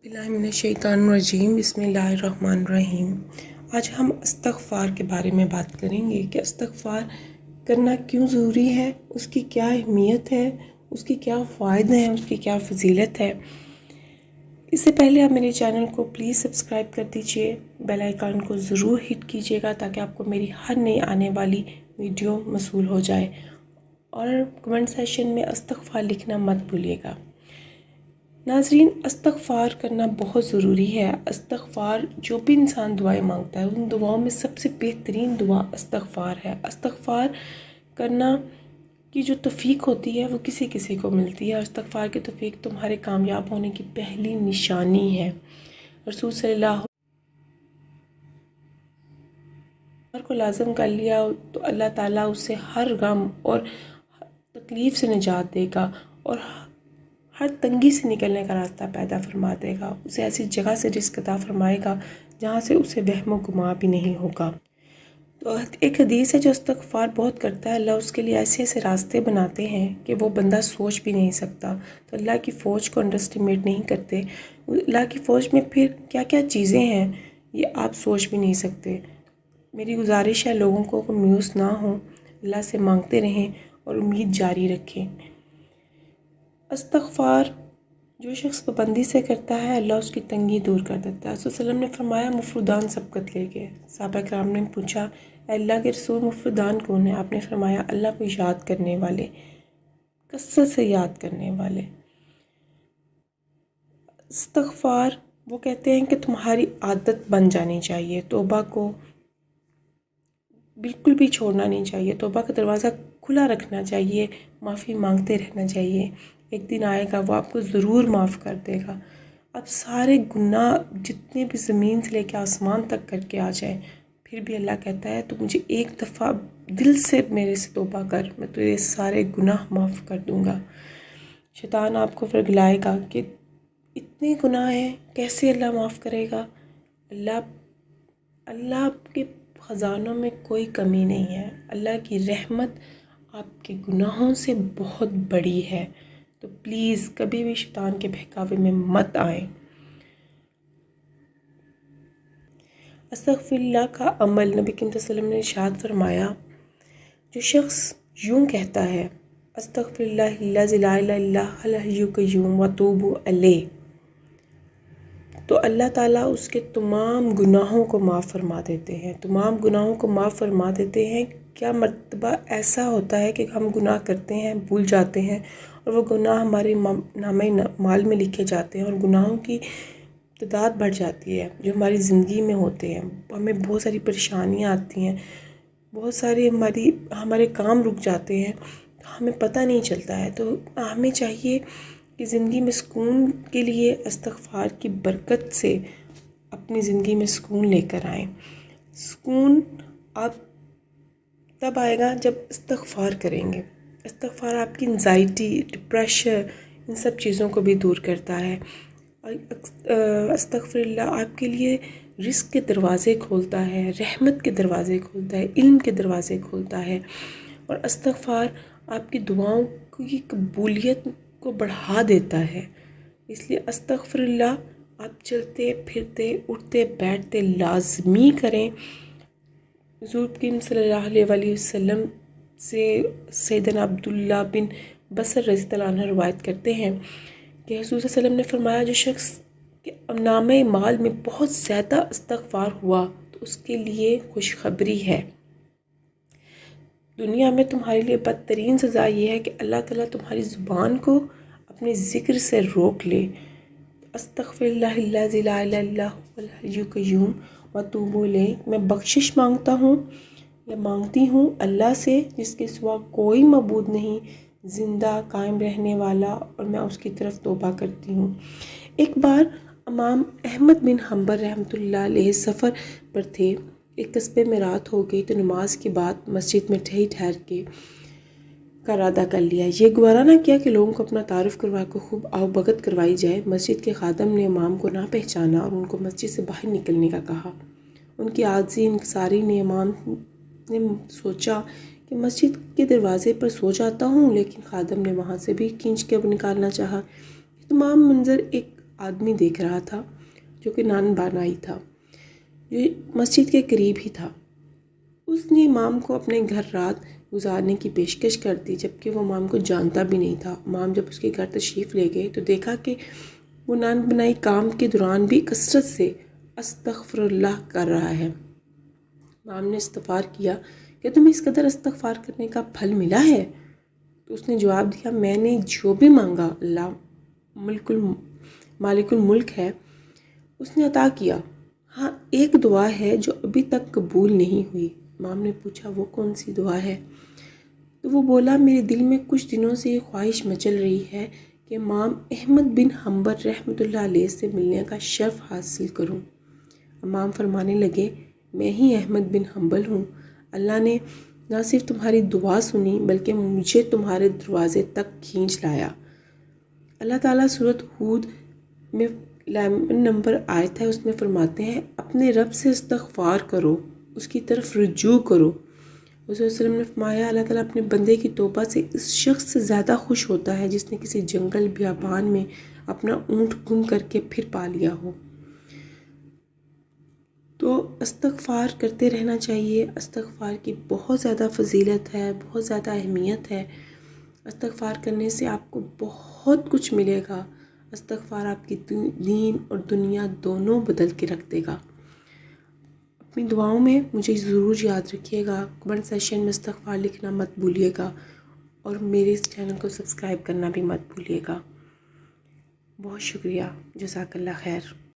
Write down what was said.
باللہ من الشیطان الرجیم، بسم اللہ الرحمن الرحیم۔ آج ہم استغفار کے بارے میں بات کریں گے کہ استغفار کرنا کیوں ضروری ہے، اس کی کیا اہمیت ہے، اس کی کیا فائدے ہیں، اس کی کیا فضیلت ہے۔ اس سے پہلے آپ میرے چینل کو پلیز سبسکرائب کر دیجئے، بیل آئیکن کو ضرور ہٹ کیجئے گا تاکہ آپ کو میری ہر نئی آنے والی ویڈیو موصول ہو جائے، اور کمنٹ سیکشن میں استغفار لکھنا مت بھولیے گا۔ ناظرین، استغفار کرنا بہت ضروری ہے۔ استغفار جو بھی انسان دعائیں مانگتا ہے، ان دعاؤں میں سب سے بہترین دعا استغفار ہے۔ استغفار کرنا کی جو توفیق ہوتی ہے وہ کسی کسی کو ملتی ہے، اور استغفار کی توفیق تمہارے کامیاب ہونے کی پہلی نشانی ہے۔ رسول صلی اللہ کو لازم کر لیا تو اللہ تعالیٰ اسے ہر غم اور تکلیف سے نجات دے گا، اور ہر تنگی سے نکلنے کا راستہ پیدا فرما دے گا۔ اسے ایسی جگہ سے رزق عطا فرمائے گا جہاں سے اسے وہم و گمان بھی نہیں ہوگا۔ تو ایک حدیث ہے، جو استغفار بہت کرتا ہے اللہ اس کے لیے ایسے ایسے راستے بناتے ہیں کہ وہ بندہ سوچ بھی نہیں سکتا۔ تو اللہ کی فوج کو انڈر اسٹیمیٹ نہیں کرتے۔ اللہ کی فوج میں پھر کیا کیا چیزیں ہیں یہ آپ سوچ بھی نہیں سکتے۔ میری گزارش ہے لوگوں کو میوس نہ ہوں، اللہ سے مانگتے رہیں اور امید جاری رکھیں۔ استغفار جو شخص پابندی سے کرتا ہے اللہ اس کی تنگی دور کر دیتا ہے۔ رسول صلی اللہ علیہ وسلم نے فرمایا مفردان سبقت لے گئے۔ صحابہ کرام نے پوچھا اے اللہ کے رسول مفردان کون ہیں؟ آپ نے فرمایا اللہ کو یاد کرنے والے، کثرت سے یاد کرنے والے۔ استغفار وہ کہتے ہیں کہ تمہاری عادت بن جانی چاہیے، توبہ کو بالکل بھی چھوڑنا نہیں چاہیے، توبہ کا دروازہ کھلا رکھنا چاہیے، معافی مانگتے رہنا چاہیے۔ ایک دن آئے گا وہ آپ کو ضرور معاف کر دے گا۔ اب سارے گناہ جتنے بھی زمین سے لے کے آسمان تک کر کے آ جائیں، پھر بھی اللہ کہتا ہے تو مجھے ایک دفعہ دل سے میرے سے توبہ کر، میں تجھے سارے گناہ معاف کر دوں گا۔ شیطان آپ کو ورگلائے گا کہ اتنے گناہ ہیں کیسے اللہ معاف کرے گا۔ اللہ کے خزانوں میں کوئی کمی نہیں ہے۔ اللہ کی رحمت آپ کے گناہوں سے بہت بڑی ہے، تو پلیز کبھی بھی شیطان کے بہکاوے میں مت آئیں۔ استغفر اللہ کا عمل نبی کریم صلی اللہ علیہ وسلم نے ارشاد فرمایا، جو شخص یوں کہتا ہے استغفر اللہ الذی لا الہ الا هو الحی القیوم واتوب الیہ، تو اللہ تعالیٰ اس کے تمام گناہوں کو معاف فرما دیتے ہیں، تمام گناہوں کو معاف فرما دیتے ہیں۔ کیا مرتبہ ایسا ہوتا ہے کہ ہم گناہ کرتے ہیں، بھول جاتے ہیں، اور وہ گناہ ہمارے نامہ مال میں لکھے جاتے ہیں، اور گناہوں کی تعداد بڑھ جاتی ہے جو ہماری زندگی میں ہوتے ہیں۔ ہمیں بہت ساری پریشانیاں آتی ہیں، بہت سارے ہمارے کام رک جاتے ہیں، ہمیں پتہ نہیں چلتا ہے۔ تو ہمیں چاہیے کہ زندگی میں سکون کے لیے استغفار کی برکت سے اپنی زندگی میں سکون لے کر آئیں۔ سکون آپ تب آئے گا جب استغفار کریں گے۔ استغفار آپ کی انزائٹی، ڈپریشن، ان سب چیزوں کو بھی دور کرتا ہے۔ استغفر اللہ آپ کے لیے رزق کے دروازے کھولتا ہے، رحمت کے دروازے کھولتا ہے، علم کے دروازے کھولتا ہے، اور استغفار آپ کی دعاؤں کی قبولیت کو بڑھا دیتا ہے۔ اس لیے استغفر اللہ آپ چلتے پھرتے اٹھتے بیٹھتے لازمی کریں۔ حضور کریم صلی اللہ علیہ وآلہ وسلم سے سیدنا عبداللہ بن بصر رضی اللہ عنہ روایت کرتے ہیں کہ حضور صلی اللہ علیہ وسلم نے فرمایا جو شخص کے نامہ مال میں بہت زیادہ استغفار ہوا تو اس کے لیے خوشخبری ہے۔ دنیا میں تمہارے لیے بدترین سزا یہ ہے کہ اللہ تعالیٰ تمہاری زبان کو اپنے ذکر سے روک لے۔ استغفر اللہ الذی لا الہ الا هو الحی القیوم واتوب الیہ، میں بخشش مانگتا ہوں یا مانگتی ہوں اللہ سے جس کے سوا کوئی معبود نہیں، زندہ قائم رہنے والا، اور میں اس کی طرف توبہ کرتی ہوں۔ ایک بار امام احمد بن حنبل رحمۃ اللہ علیہ سفر پر تھے۔ ایک قصبے میں رات ہو گئی تو نماز کے بعد مسجد میں ٹھہر کے کا ارادہ کر لیا۔ یہ گوارا نہ کیا کہ لوگوں کو اپنا تعارف کروا کے خوب آؤ بھگت کروائی جائے۔ مسجد کے خادم نے امام کو نہ پہچانا اور ان کو مسجد سے باہر نکلنے کا کہا۔ ان کی عاجزی انکساری نے امام نے سوچا کہ مسجد کے دروازے پر سو جاتا ہوں، لیکن خادم نے وہاں سے بھی کھینچ کے نکالنا چاہا۔ یہ تمام منظر ایک آدمی دیکھ رہا تھا جو کہ نان بانائی تھا، جو مسجد کے قریب ہی تھا۔ اس نے امام کو اپنے گھر رات گزارنے کی پیشکش کر دی، جبکہ وہ امام کو جانتا بھی نہیں تھا۔ امام جب اس کے گھر تشریف لے گئے تو دیکھا کہ وہ نان بنائی کام کے دوران بھی کثرت سے استغفر اللہ کر رہا ہے۔ امام نے استغفار کیا کہ تمہیں اس قدر استغفار کرنے کا پھل ملا ہے؟ تو اس نے جواب دیا، میں نے جو بھی مانگا اللہ مالک الملک ہے، اس نے عطا کیا۔ ہاں ایک دعا ہے جو ابھی تک قبول نہیں ہوئی۔ امام نے پوچھا وہ کون سی دعا ہے؟ تو وہ بولا، میرے دل میں کچھ دنوں سے یہ خواہش مچل رہی ہے کہ امام احمد بن حنبل رحمۃ اللہ علیہ سے ملنے کا شرف حاصل کروں۔ امام فرمانے لگے، میں ہی احمد بن حنبل ہوں۔ اللہ نے نہ صرف تمہاری دعا سنی بلکہ مجھے تمہارے دروازے تک کھینچ لایا۔ اللہ تعالیٰ سورۃ ہود میں 11 نمبر آیت ہے، اس میں فرماتے ہیں، اپنے رب سے استغفار کرو، اس کی طرف رجوع کرو۔ حضور صلی اللہ علیہ وسلم نے فرمایا، اللہ تعالیٰ اپنے بندے کی توبہ سے اس شخص سے زیادہ خوش ہوتا ہے جس نے کسی جنگل بیابان میں اپنا اونٹ گم کر کے پھر پا لیا ہو۔ تو استغفار کرتے رہنا چاہیے۔ استغفار کی بہت زیادہ فضیلت ہے، بہت زیادہ اہمیت ہے۔ استغفار کرنے سے آپ کو بہت کچھ ملے گا۔ استغفار آپ کی دین اور دنیا دونوں بدل کے رکھ دے گا۔ اپنی دعاؤں میں مجھے ضرور یاد رکھیے گا، کمنٹ سیشن میں استغفار لکھنا مت بھولیے گا، اور میرے اس چینل کو سبسکرائب کرنا بھی مت بھولیے گا۔ بہت شکریہ، جزاک اللہ خیر۔